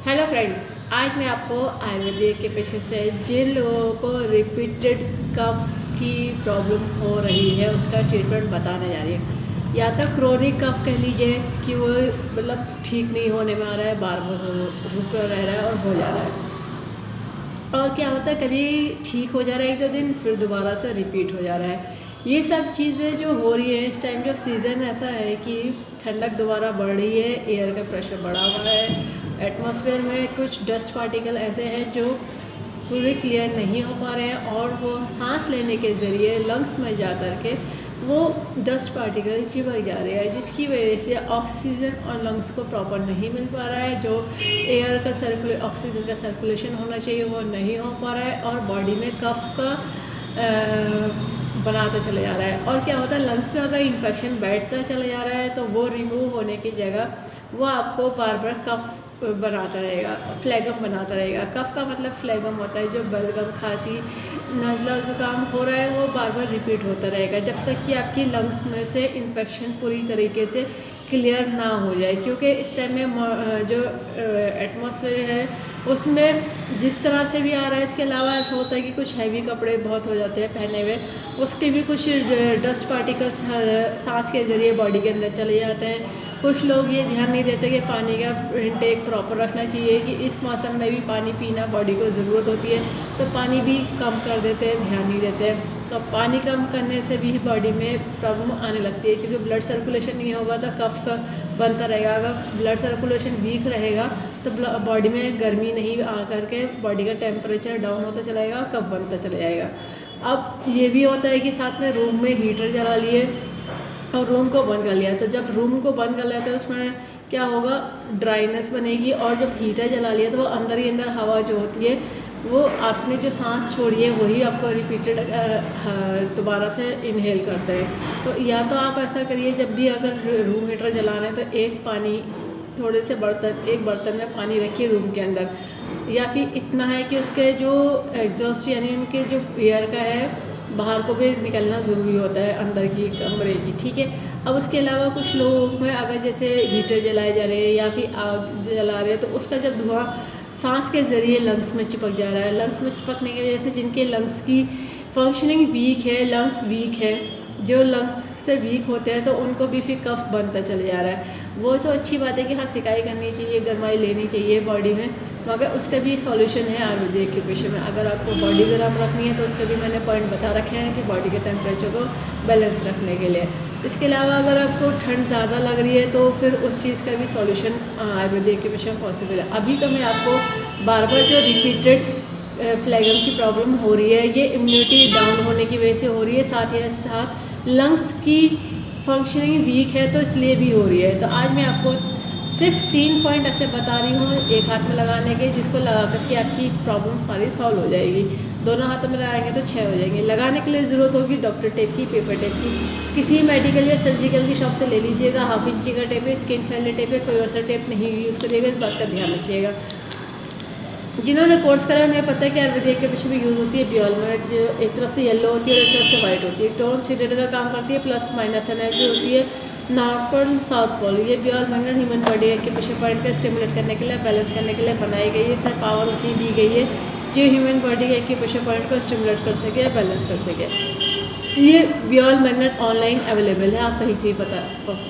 Hello friends, आज मैं आपको आयुर्वेदिक के पेशे से जिन लोगों को रिपीटेड कफ की प्रॉब्लम हो रही है उसका ट्रीटमेंट बताने जा रही है। या तो क्रोनिक कफ कह लीजिए कि वो मतलब ठीक नहीं होने में आ रहा है, बार बार रुक रह रहा है और हो जा रहा है। और क्या होता है, कभी ठीक हो जा रहा है एक दो दिन, फिर दोबारा से रिपीट हो जा रहा है। ये सब चीज़ें जो हो रही है इस टाइम, जो सीज़न ऐसा है कि ठंडक दोबारा बढ़ रही है, एयर का प्रेशर बढ़ा हुआ है, एटमॉस्फेयर में कुछ डस्ट पार्टिकल ऐसे हैं जो पूरे क्लियर नहीं हो पा रहे हैं और वो सांस लेने के ज़रिए लंग्स में जा कर के वो डस्ट पार्टिकल चिपक जा रहे हैं, जिसकी वजह से ऑक्सीजन और लंग्स को प्रॉपर नहीं मिल पा रहा है। जो एयर का ऑक्सीजन का सर्कुलेशन होना चाहिए वो नहीं हो पा रहा है और बॉडी में कफ का बनाता चला जा रहा है। और क्या होता है, लंग्स में अगर इन्फेक्शन बैठता चला जा रहा है तो वो रिमूव होने की जगह वो आपको बार बार कफ बनाता रहेगा, फ्लैगम बनाता रहेगा। कफ का मतलब फ्लैगम होता है, जो बलगम, खांसी, नज़ला, ज़ुकाम हो रहा है वो बार बार रिपीट होता रहेगा जब तक कि आपकी लंग्स में से इन्फेक्शन पूरी तरीके से क्लियर ना हो जाए। क्योंकि इस टाइम में जो एटमॉस्फेयर है उसमें जिस तरह से भी आ रहा है, इसके अलावा ऐसा होता है कि कुछ हैवी कपड़े बहुत हो जाते हैं पहने हुए, उसके भी कुछ डस्ट पार्टिकल्स सांस के ज़रिए बॉडी के अंदर चले जाते हैं। कुछ लोग ये ध्यान नहीं देते कि पानी का इंटेक प्रॉपर रखना चाहिए, कि इस मौसम में भी पानी पीना बॉडी को ज़रूरत होती है, तो पानी भी कम कर देते हैं, ध्यान नहीं देते हैं। तो पानी कम करने से भी बॉडी में प्रॉब्लम आने लगती है, क्योंकि ब्लड सर्कुलेशन नहीं होगा तो कफ का बनता रहेगा। अगर ब्लड सर्कुलेशन वीक रहेगा तो बॉडी में गर्मी नहीं आ करके बॉडी का टेम्परेचर डाउन होता चलाएगा, कफ बनता चला जाएगा। अब ये भी होता है कि साथ में रूम में हीटर जला लिए और रूम को बंद कर लिया, तो जब रूम को बंद कर लिया तो उसमें क्या होगा, ड्राइनेस बनेगी। और जब हीटर जला लिया तो वो अंदर ही अंदर हवा जो होती है वो आपने जो सांस छोड़ी है वही आपको रिपीटेड दोबारा से इनहेल करते हैं। तो या तो आप ऐसा करिए, जब भी अगर रूम हीटर जला रहे हैं तो एक बर्तन में पानी रखिए रूम के अंदर, या फिर इतना है कि उसके जो एग्जॉस्ट यानी उनके जो एयर का है बाहर को भी निकलना ज़रूरी होता है अंदर की कमरे की, ठीक है। अब उसके अलावा कुछ लोगों में अगर जैसे हीटर जलाए जा रहे हैं या फिर आग जला रहे हैं तो उसका जब धुआं सांस के ज़रिए लंग्स में चिपक जा रहा है, लंग्स में चिपकने की वजह से जिनके लंग्स की फंक्शनिंग वीक है, लंग्स वीक है, जो लंग्स से वीक होते हैं तो उनको भी फिर कफ बनता चले जा रहा है। वो तो अच्छी बात है कि हाँ, सिकाई करनी चाहिए, गरमाई लेनी चाहिए बॉडी में, मगर उसका भी सॉल्यूशन है आयुर्वेदिक के पेशे में। अगर आपको बॉडी गर्म रखनी है तो उसके भी मैंने पॉइंट बता रखे हैं कि बॉडी के टेम्परेचर को बैलेंस रखने के लिए। इसके अलावा अगर आपको ठंड ज़्यादा लग रही है तो फिर उस चीज़ का भी सॉल्यूशन आयुर्वेदिक के पेशे में पॉसिबल है। अभी तो मैं आपको बार बार जो रिपीटेड फ्लैगम की प्रॉब्लम हो रही है, ये इम्यूनिटी डाउन होने की वजह से हो रही है, साथ ही साथ लंग्स की फंक्शनिंग वीक है तो इसलिए भी हो रही है। तो आज मैं आपको सिर्फ 3 पॉइंट ऐसे बता रही हूँ एक हाथ में लगाने के, जिसको लगा करके आपकी प्रॉब्लम सारी सॉल्व हो जाएगी। दोनों हाथों में लगाएंगे तो 6 हो जाएंगे। लगाने के लिए ज़रूरत होगी डॉक्टर टेप की, पेपर टेप की, किसी मेडिकल या सर्जिकल की शॉप से ले लीजिएगा। हाफ इंची का टेप है, स्किन फ्रेंडली टेप है, कोई और सा टेप नहीं यूज़ करिएगा, इस बात का ध्यान रखिएगा। जिन्होंने कोर्स करा उन्हें पता है कि आयुर्वेदिक के पीछे भी यूज़ होती है बियोलमेट, जो एक तरफ से येलो होती है और एक तरफ से वाइट होती है। टोन सीडेड का काम करती है, प्लस माइनस एनर्जी होती है, नॉर्थ पोल साउथ पोल। ये बियोल मैग्नेट ह्यूमन बॉडी के पीछे पॉइंट पे स्टिमुलेट करने के लिए, बैलेंस करने के लिए बनाई गई है। इसमें पावर उतनी दी गई है जो ह्यूमन बॉडी के पीछे पॉइंट को स्टिमुलेट कर सके, बैलेंस कर सके। ये बियोल मैग्नेट ऑनलाइन अवेलेबल है, आप कहीं से ही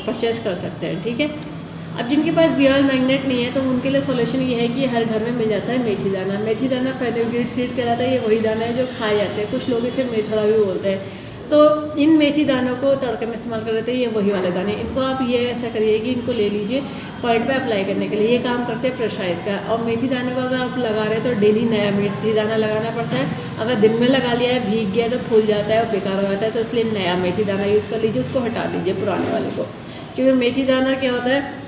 परचेज कर सकते हैं, ठीक है। अब जिनके पास बियोल मैग्नेट नहीं है तो उनके लिए सॉल्यूशन ये है कि हर घर में मिल जाता है मेथी दाना। मेथी दाना फेनुग्रीक सीड कहलाता है, ये वही दाना है जो खाए जाते हैं, कुछ लोग इसे मेथड़ा भी बोलते हैं। तो इन मेथी दानों को तड़के में इस्तेमाल कर लेते हैं, ये वही वाले दाने। इनको आप ये ऐसा करिए कि इनको ले लीजिए पॉइंट पे अप्लाई करने के लिए, ये काम करते हैं प्रेशराइज का। और मेथी दाने को अगर आप लगा रहे हैं तो डेली नया मेथी दाना लगाना पड़ता है। अगर दिन में लगा लिया है, भीग गया तो फूल जाता है और बेकार हो जाता है, तो इसलिए नया मेथी दाना यूज़ कर लीजिए, उसको हटा दीजिए पुराने वाले को। क्योंकि मेथी दाना क्या होता है,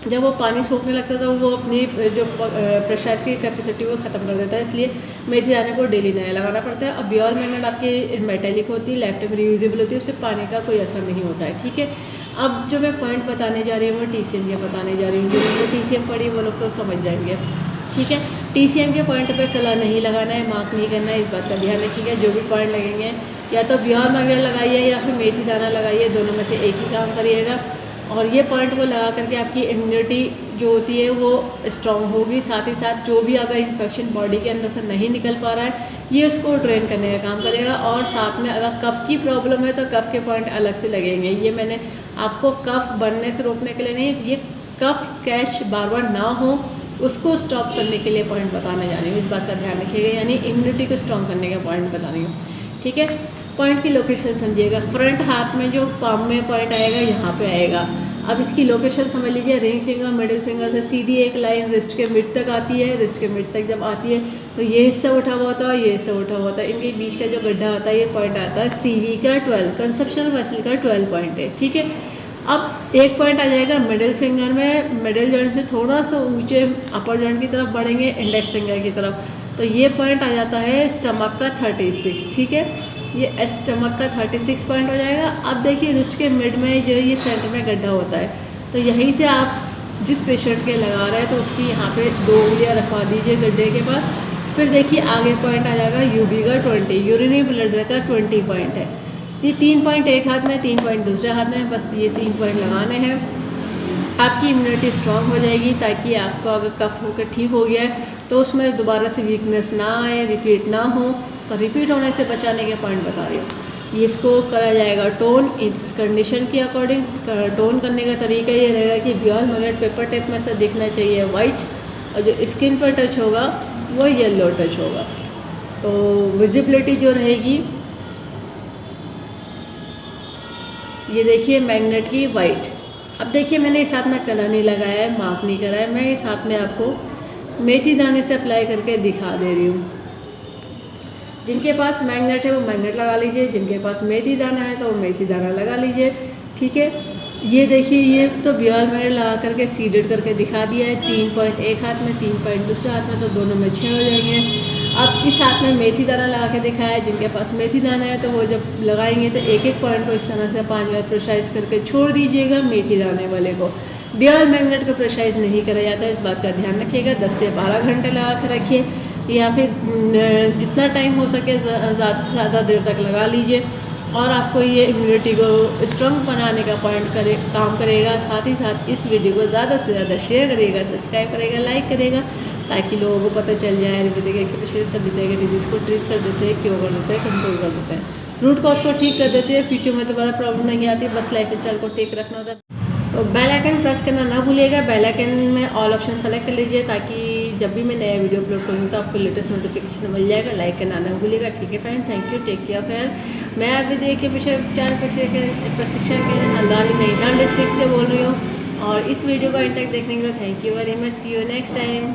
जब वो पानी सूखने लगता है तो वो अपनी जो प्रेशराइज की कैपेसिटी वो ख़त्म कर देता है, इसलिए मेथी दाने को डेली नया लगाना पड़ता है। और बियोल मैग्नेट आपकी मेटेलिक होती है, लाइफ टाइम रीयूजेबल होती है, उस पर पानी का कोई असर नहीं होता है, ठीक है। अब जो मैं पॉइंट बताने जा रही हूँ वो TCM के बताने जा रही हूँ। जो TCM पढ़ी वो लोग तो समझ जाएंगे, ठीक है। TCM के पॉइंट पे कला नहीं लगाना है, मार्क नहीं करना है, इस बात का ध्यान रखिएगा। जो भी पॉइंट लगेंगे या तो बियोल मैग्नेट लगाइए या फिर मेथी दाना लगाइए, दोनों में से एक ही काम करिएगा। और ये पॉइंट को लगा करके आपकी इम्यूनिटी जो होती है वो स्ट्रॉन्ग होगी। साथ ही साथ जो भी अगर इन्फेक्शन बॉडी के अंदर से नहीं निकल पा रहा है ये उसको ड्रेन करने का काम करेगा। और साथ में अगर कफ़ की प्रॉब्लम है तो कफ़ के पॉइंट अलग से लगेंगे। ये मैंने आपको कफ़ बनने से रोकने के लिए नहीं, ये कफ़ कैच बार बार ना हो उसको स्टॉप करने के लिए पॉइंट बताने जा रही हूँ। इस बात का ध्यान रखिएगा, यानी इम्यूनिटी को स्ट्रॉन्ग करने का पॉइंट बता रही हूँ। ठीक है, पॉइंट की लोकेशन समझिएगा। फ्रंट हाथ में जो पाम में पॉइंट आएगा यहाँ पे आएगा। अब इसकी लोकेशन समझ लीजिए, रिंग फिंगर मिडिल फिंगर से सीधी एक लाइन रिस्ट के मिड तक आती है। रिस्ट के मिड तक जब आती है तो ये हिस्सा उठा हुआ होता है, ये हिस्सा उठा हुआ होता है। इनके बीच का जो गड्ढा आता है ये पॉइंट आता है CV का 12, कंसेप्शनल वेसल का 12 पॉइंट है। ठीक है, अब एक पॉइंट आ जाएगा मिडिल फिंगर में, मिडिल जॉइंट से थोड़ा सा ऊंचे अपर जॉइंट की तरफ बढ़ेंगे इंडेक्स फिंगर की तरफ, तो ये पॉइंट आ जाता है स्टमक का 36। ठीक है, ये स्टमक का 36 पॉइंट हो जाएगा। अब देखिए रिस्ट के मिड में जो ये सेंटर में गड्ढा होता है, तो यहीं से आप जिस पेशेंट के लगा रहे हैं तो उसकी यहाँ पे 2 उंगलियाँ रखवा दीजिए गड्ढे के पास। फिर देखिए आगे पॉइंट आ जाएगा UB का 20, यूरिनरी ब्लडर का 20 पॉइंट है। ये 3 पॉइंट एक हाथ में, 3 पॉइंट दूसरे हाथ में, बस ये 3 पॉइंट लगाने हैं। आपकी इम्यूनिटी स्ट्रांग हो जाएगी, ताकि आपको अगर कफ होकर ठीक हो गया है तो उसमें दोबारा से वीकनेस ना आए, रिपीट ना हो। तो रिपीट होने से बचाने के पॉइंट बता रही हूँ। इसको करा जाएगा टोन, इस कंडीशन के अकॉर्डिंग। टोन करने का तरीका ये रहेगा कि बियॉन्ड मैग्नेट पेपर टेप में से दिखना चाहिए वाइट, और जो स्किन पर टच होगा वो येलो टच होगा। तो विजिबिलिटी जो रहेगी ये देखिए मैग्नेट की वाइट। अब देखिए मैंने इस हाथ में कलर नहीं लगाया है, मार्क नहीं करा है, मैं इस हाथ में आपको मेथी दाने से अप्लाई करके दिखा दे रही हूँ। जिनके पास मैग्नेट है वो मैग्नेट लगा लीजिए, जिनके पास मेथी दाना है तो वो मेथी दाना लगा लीजिए। ठीक है, ये देखिए ये तो बियर मैंने लगा करके सीडेड करके दिखा दिया है। 3 पॉइंट एक हाथ में, 3 पॉइंट दूसरे हाथ में, तो दोनों में 6 हो जाएंगे। अब इस हाथ में मेथी दाना लगा के दिखाया है। जिनके पास मेथी दाना है तो वो जब लगाएंगे तो एक एक पॉइंट को इस तरह से 5 बार प्रेशराइज करके छोड़ दीजिएगा मेथी दाने वाले को। बियर मैग्नेट को प्रेशराइज नहीं करा जाता है, इस बात का ध्यान रखिएगा। 10 से 12 घंटे लगा के रखिए, या फिर जितना टाइम हो सके ज़्यादा से ज़्यादा देर तक लगा लीजिए, और आपको ये इम्यूनिटी को स्ट्रॉन्ग बनाने का पॉइंट काम करेगा। साथ ही साथ इस वीडियो को ज़्यादा से ज़्यादा शेयर करिएगा, सब्सक्राइब करेगा, लाइक करेगा, ताकि लोगों को पता चल जाए आयुर्वेदिक एक्यूप्रेशर सभी तरह के डिजीज़ को ट्रीट कर देते हैं, क्योर कर देते हैं, कंट्रोल कर देते हैं, रूट कॉज को ठीक कर देते हैं। फ्यूचर में दोबारा प्रॉब्लम नहीं आती, बस लाइफ स्टाइल को ठीक रखना होता है। तो बेल आइकन प्रेस करना ना भूलिएगा। बेल आइकन में ऑल ऑप्शन सेलेक्ट कर लीजिए, ताकि जब भी मैं नया वीडियो अपलोड करूँगी तो आपको लेटेस्ट नोटिफिकेशन मिल जाएगा। लाइक करना ना भूलिएगा। ठीक है friend, thank you, take care friend. मैं आयुर्वेदिक के विषय उपचार प्रशिक्षण के हल्द्वानी नैनीताल डिस्ट्रिक्ट से बोल रही हूँ, और इस वीडियो को अंत तक देखने के लिए thank you very much. See you next time.